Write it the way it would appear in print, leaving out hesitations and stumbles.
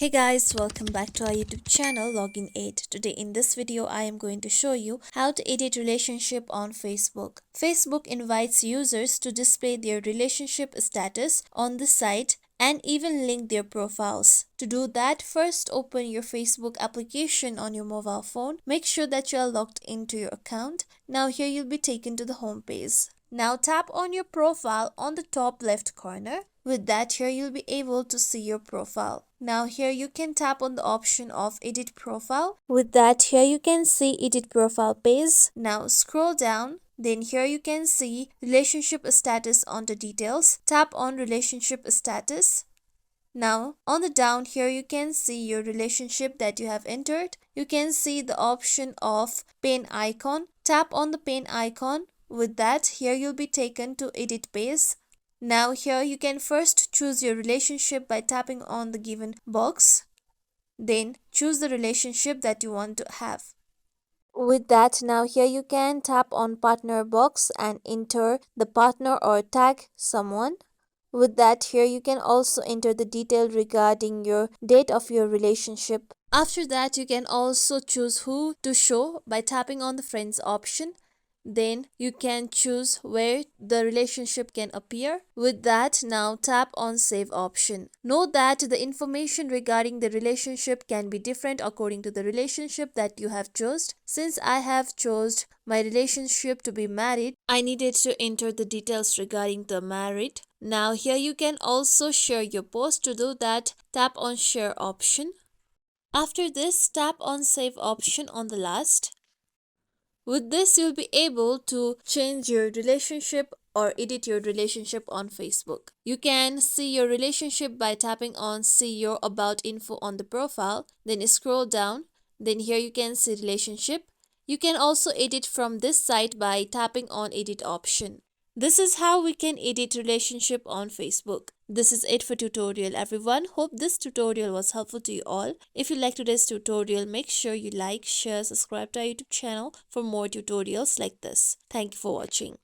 Hey guys, welcome back to our YouTube channel Login 8. Today in this video I am going to show you how to edit relationship on Facebook. Facebook invites users to display their relationship status on the site and even link their profiles. To do that, first open your Facebook application on your mobile phone. Make sure that you are logged into your account. Now here you'll be taken to the home page. Now tap on your profile on the top left corner. With that, here you'll be able to see your profile. Now here you can tap on the option of edit profile. With that, here you can see edit profile page. Now scroll down. Then here you can see relationship status on the details. Tap on relationship status. Now on the down here you can see your relationship that you have entered. You can see the option of pen icon. Tap on the pen icon. With that, here you'll be taken to edit page. Now here you can first choose your relationship by tapping on the given box. Then choose the relationship that you want to have. With that, now here you can tap on partner box and enter the partner or tag someone. With that, here you can also enter the detail regarding your date of your relationship. After that, you can also choose who to show by tapping on the friends option. Then you can choose where the relationship can appear. With that, now tap on save option. Note that the information regarding the relationship can be different according to the relationship that you have chosen. Since I have chosen my relationship to be married, I needed to enter the details regarding the married. Now here you can also share your post. To do that, tap on share option. After this, tap on save option on the last. With this, you'll be able to change your relationship or edit your relationship on Facebook. You can see your relationship by tapping on see your about info on the profile. Then scroll down. Then here you can see relationship. You can also edit from this site by tapping on edit option. This is how we can edit relationship on Facebook. This is it for tutorial everyone. Hope this tutorial was helpful to you all. If you like today's tutorial, make sure you like, share, subscribe to our YouTube channel for more tutorials like this. Thank you for watching.